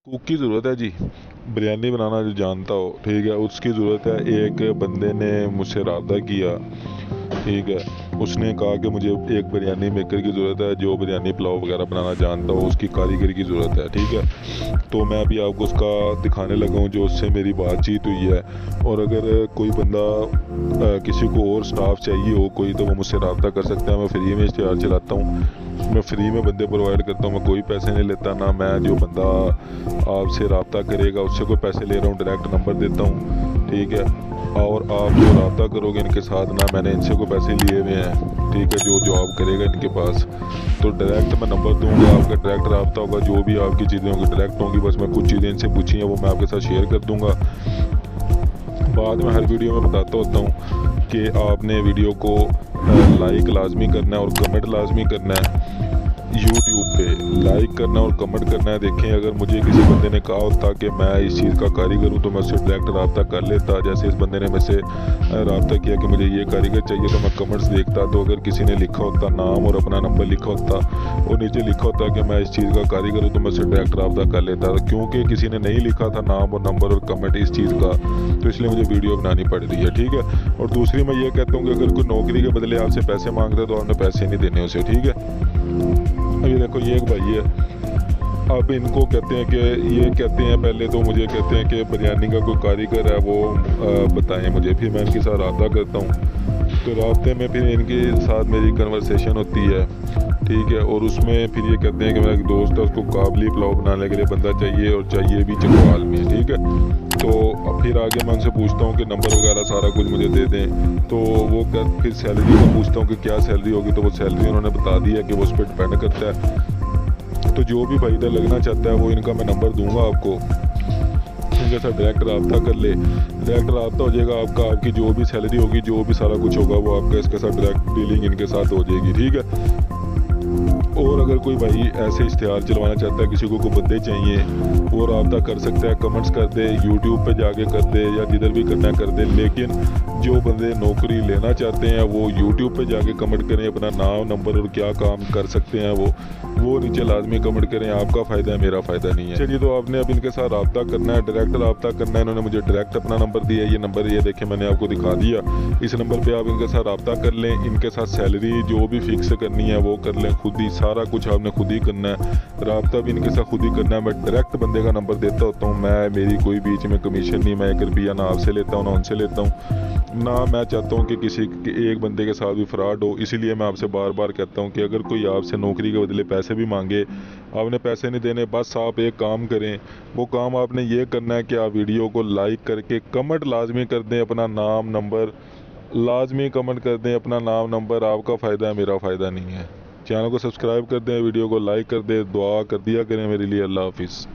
Cook की ज़रूरत है जी। बिरयानी बनाना जो जानता हो, ठीक है, उसकी ज़रूरत है। एक बंदे ने मुझसे रब्ता किया, ठीक है। उसने कहा कि मुझे एक बिरयानी मेकर की ज़रूरत है जो बिरयानी पुलाव वगैरह बनाना जानता हो, उसकी कारीगरी की ज़रूरत है, ठीक है। तो मैं अभी आपको उसका दिखाने लगा हूँ जो उससे मेरी बातचीत हुई है। और अगर कोई बंदा किसी को और स्टाफ चाहिए हो कोई, तो वो मुझसे रब्ता कर सकता है। मैं फ्री में इश्तेहार चलाता हूँ, मैं फ्री में बंदे प्रोवाइड करता हूँ, मैं कोई पैसे नहीं लेता। ना मैं जो बंदा आपसे रब्ता करेगा उससे कोई पैसे ले रहा हूँ, डायरेक्ट नंबर देता हूँ, ठीक है। और आप जो रब्ता करोगे इनके साथ, ना मैंने इनसे कोई पैसे लिए हुए हैं, ठीक है। जो जॉब करेगा इनके पास, तो डायरेक्ट मैं नंबर दूंगा, आपका डायरेक्ट रब्ता होगा, जो भी आपकी चीज़ें होंगी डायरेक्ट होंगी। बस मैं कुछ चीज़ें इनसे पूछी हैं वो मैं आपके साथ शेयर कर दूंगा। बाद में हर वीडियो में बताता होता हूँ कि आपने वीडियो को लाइक लाजमी करना है और कमेंट लाजमी करना है। यूट्यूब पे लाइक करना और कमेंट करना है। देखें, अगर मुझे किसी बंदे ने कहा होता कि मैं इस चीज़ का कारीगर हूँ तो मैं उससे डायरेक्ट रब्ता कर लेता। जैसे इस बंदे ने मुझसे रब्ता किया कि मुझे ये कारीगर चाहिए, तो मैं कमेंट्स देखता, तो अगर किसी ने लिखा होता नाम और अपना नंबर लिखा होता और नीचे लिखा होता कि मैं इस चीज़ का कारीगर हूँ, तो मैं उससे डायरेक्ट रब्ता कर लेता। क्योंकि किसी ने नहीं लिखा था नाम और नंबर और कमेंट इस चीज़ का, तो इसलिए मुझे वीडियो बनानी पड़ रही है, ठीक है। और दूसरी मैं ये कहता हूँ कि अगर कोई नौकरी के बदले आपसे पैसे मांग रहा है तो आपने पैसे नहीं देने उसे, ठीक है। ये देखो, ये एक भाई है। अब इनको कहते हैं कि ये कहते हैं, पहले तो मुझे कहते हैं कि बिरयानी का कोई कारीगर है वो बताएं मुझे। फिर मैं इनके साथ रब्ता करता हूँ, तो रास्ते में फिर इनके साथ मेरी कन्वर्सेशन होती है, ठीक है। और उसमें फिर ये कहते हैं कि मेरा एक दोस्त है, उसको काबली पुलाव बनाने के लिए बंदा चाहिए और चाहिए भी चकवाल में, ठीक है। तो फिर आगे मैं उनसे पूछता हूँ कि नंबर वगैरह सारा कुछ मुझे दे दें। तो वो फिर सैलरी को पूछता हूँ कि क्या सैलरी होगी, तो वो सैलरी उन्होंने बता दी है कि वो उस पर डिपेंड करता है। तो जो भी भाई इधर लगना चाहता है वो इनका मैं नंबर दूंगा आपको, इनके साथ डायरेक्ट रब्ता कर ले, डायरेक्ट रब्ता हो जाएगा आपका। आपकी जो भी सैलरी होगी, जो भी सारा कुछ होगा, वो आपका इसके साथ डायरेक्ट डीलिंग इनके साथ हो जाएगी, ठीक है। और अगर कोई भाई ऐसे इश्तेहार चलवाना चाहता है, किसी को कोई बंदे चाहिए, वो रब्ता कर सकता है, कमेंट्स कर दे, यूट्यूब पे जाके कर दे या जिधर भी करना है कर दे। लेकिन जो बंदे नौकरी लेना चाहते हैं वो यूट्यूब पे जाके कमेंट करें, अपना नाम नंबर और क्या काम कर सकते हैं वो नीचे लाजमी कमेंट करें। आपका फ़ायदा है, मेरा फ़ायदा नहीं है। चलिए, तो आपने अब इनके साथ रब्ता करना है, डायरेक्ट रब्ता करना है। इन्होंने मुझे डायरेक्ट अपना नंबर दिया है, ये नंबर ये देखें मैंने आपको दिखा दिया। इस नंबर पे आप इनके साथ रब्ता कर लें, इनके साथ सैलरी जो भी फिक्स करनी है वो कर लें खुद ही, सारा कुछ आपने खुद ही करना है। रब्ता भी इनके साथ खुद ही करना है। मैं डायरेक्ट बंदे का नंबर देता होता हूँ, मैं मेरी कोई बीच में कमीशन नहीं, मैं 1 रुपया ना आपसे लेता हूँ ना उनसे लेता हूँ, ना मैं चाहता हूँ कि किसी एक बंदे के साथ भी फ्रॉड हो। इसीलिए मैं आपसे बार बार कहता हूँ कि अगर कोई आपसे नौकरी के बदले पैसे भी मांगे, आपने पैसे नहीं देने। बस आप एक काम करें, वो काम आपने ये करना है कि आप वीडियो को लाइक करके कमेंट लाजमी कर दें, अपना नाम नंबर लाजमी कमेंट कर दें, अपना नाम नंबर। आपका फ़ायदा है, मेरा फ़ायदा नहीं है। चैनल को सब्सक्राइब कर दें, वीडियो को लाइक कर दें, दुआ कर दिया करें मेरे लिए। अल्लाह हाफिज़।